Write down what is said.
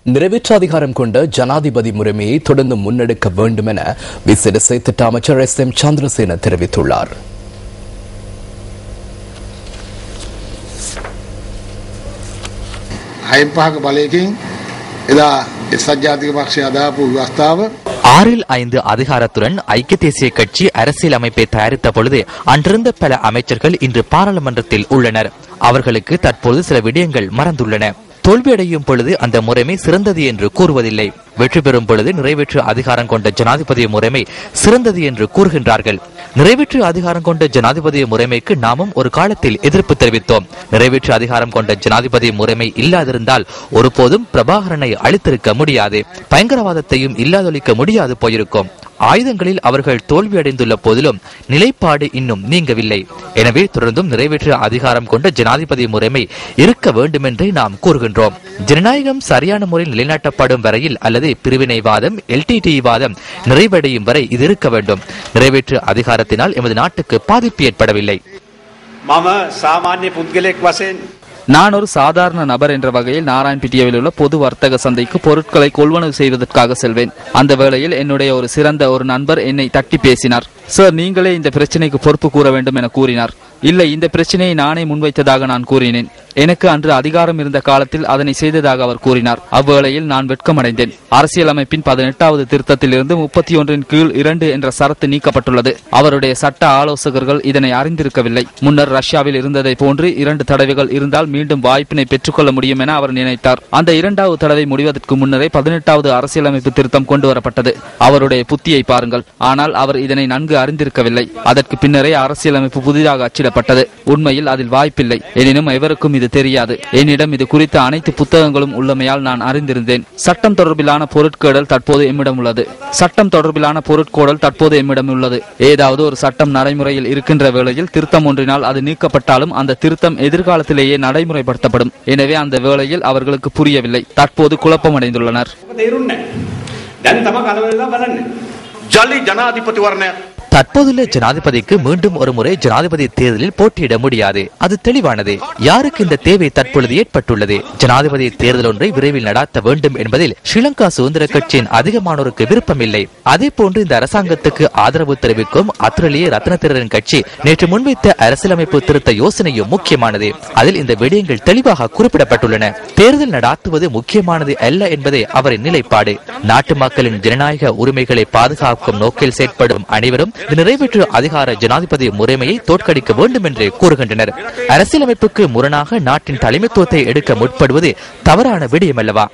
நிறைவேற்று அதிகாரம் கொண்ட ஜனாதிபதி முறைமையை தொடர்ந்து முன்னெடுக்க வேண்டும் என விசேட திட்ட அமைச்சர் SM சந்திரசேன தெரிவித்துள்ளார். ஆறில் 5 அதிகாரத்துடன் ஐக்கிய தேசிய கட்சி அரசியல் அமைப்பை தயாரித்த பொழுது அன்றிருந்த பல அமைச்சர்கள் இன்று பாராளுமன்றத்தில் உள்ளனர். அவர்களுக்கு தற்போது சில விடயங்கள் மறந்துள்ளன. தோல்வியடையும் பொழுது அந்த முறைமை சிறந்தது என்று கூறுவதில்லை. வெற்றி பெறும் பொழுது நிறைவேற்று அதிகாரம் கொண்ட ஜனாதிபதி முறைமை சிறந்தது என்று கூறுகின்றார்கள். நிறைவேற்று அதிகாரம் கொண்ட ஜனாதிபதி முறைமைக்கு நாமும் ஒரு காலத்தில் எதிர்ப்பு தெரிவித்தோம். நிறைவேற்று அதிகாரம் கொண்ட ஜனாதிபதி முறைமை இல்லாதிருந்தால் ஒருபோதும் பிரபாகரனை அழித்திருக்க முடியாது, பயங்கரவாதத்தையும் இல்லாதொழிக்க முடியாது போயிருக்கும். ஆயுதங்களில் அவர்கள் தோல்வியடைந்துள்ள போதிலும் நிலைப்பாடு இன்னும் நீங்கவில்லை. எனவே தொடர்ந்தும் நிறைவேற்று அதிகாரம் கொண்ட ஜனாதிபதி முறைமை இருக்க வேண்டும் என்றே நாம் கூறுகின்றோம். ஜனநாயகம் சரியான முறையில் நிலைநாட்டப்படும் வரையில் அல்லது பிரிவினைவாதம் LTTE வாதம் நிறைவடையும் வரை இது இருக்க வேண்டும். நிறைவேற்று அதிகாரத்தினால் எமது நாட்டுக்கு பாதிப்பு ஏற்படவில்லை. நான் ஒரு சாதாரண நபர் என்ற வகையில் நாராயண்பிட்டியாவில் உள்ள பொது வர்த்தக சந்தைக்கு பொருட்களை கொள்வனவு செய்வதற்காக செல்வேன். அந்த வேளையில் என்னுடைய ஒரு சிறந்த ஒரு நண்பர் என்னை தட்டி பேசினார். சார், நீங்களே இந்த பிரச்சனைக்கு பொறுப்பு கூற வேண்டும் என கூறினார். இல்லை, இந்த பிரச்சனையை நானே முன்வைத்ததாக நான் கூறினேன். எனக்கு அன்று அதிகாரம் இருந்த காலத்தில் அதனை செய்ததாக அவர் கூறினார். அவ்வேளையில் நான் வெட்கமடைந்தேன். அரசியலமைப்பின் 18வது திருத்தத்திலிருந்து 31 கீழ் 2 என்ற சரத்து நீக்கப்பட்டுள்ளது. அவருடைய சட்ட ஆலோசகர்கள் இதனை அறிந்திருக்கவில்லை. முன்னர் ரஷ்யாவில் இருந்ததை போன்று 2 தடவைகள் இருந்தால் மீண்டும் வாய்ப்பினை பெற்றுக்கொள்ள முடியும் என அவர் நினைத்தார். அந்த 2வது தடவை முடிவதற்கு முன்னரே 18வது அரசியலமைப்பு திருத்தம் கொண்டு வரப்பட்டது. அவருடைய புத்தியை பாருங்கள். ஆனால் அவர் இதனை நன்கு அறிந்திருக்கவில்லை. அதற்கு பின்னரே அரசியலமைப்பு புதிதாக அச்சிடப்பட்டது. உண்மையில் அதில் வாய்ப்பில்லை. எனினும் எவருக்கும் இது தெரியாது. என்னிடம் இது குறித்த அனைத்து புத்தகங்களும் உள்ளமையால் நான் அறிந்திருந்தேன். சட்டம் தொடர்பிலான பொருட்கேடல் தற்போது எம்மிடம் உள்ளது. ஏதாவது ஒரு சட்டம் நடைமுறையில் இருக்கின்ற வேளையில் திருத்தம் ஒன்றினால் அது நீக்கப்பட்டாலும் அந்த திருத்தம் எதிர்காலத்திலேயே நடைமுறைப்படுத்தப்படும். எனவே அந்த வேளையில் அவர்களுக்கு புரியவில்லை. தற்போது குழப்பமடைந்துள்ளனர். தற்போதுள்ள ஜனாதிபதிக்கு மீண்டும் ஒரு முறை ஜனாதிபதி தேர்தலில் போட்டியிட முடியாது. அது தெளிவானது. யாருக்கு இந்த தேவை தற்பொழுது ஏற்பட்டுள்ளது? ஜனாதிபதி தேர்தல் ஒன்றை விரைவில் நடாத்த வேண்டும் என்பதில் ஸ்ரீலங்கா சுதந்திர கட்சியின் அதிகமானோருக்கு விருப்பமில்லை. அதே போன்று இந்த அரசாங்கத்துக்கு ஆதரவு தெரிவிக்கும் அத்ரலிய ரத்னத்திரரின் கட்சி நேற்று முன்வைத்த அரசியலமைப்பு திருத்த யோசனையும் முக்கியமானது. அதில் இந்த விடயங்கள் தெளிவாக குறிப்பிடப்பட்டுள்ளன. தேர்தல் நடாத்துவது முக்கியமானது அல்ல என்பதே அவரின் நிலைப்பாடு. நாட்டு மக்களின் ஜனநாயக உரிமைகளை பாதுகாக்கும் நோக்கில் செயற்படும் அனைவரும் நிறைவேற்று அதிகார ஜனாதிபதி முறைமையை தோற்கடிக்க வேண்டும் என்று கூறுகின்றனர். அரசியலமைப்புக்கு முரணாக நாட்டின் தலைமைத்துவத்தை எடுக்க முற்படுவது தவறான விடயமல்லவா?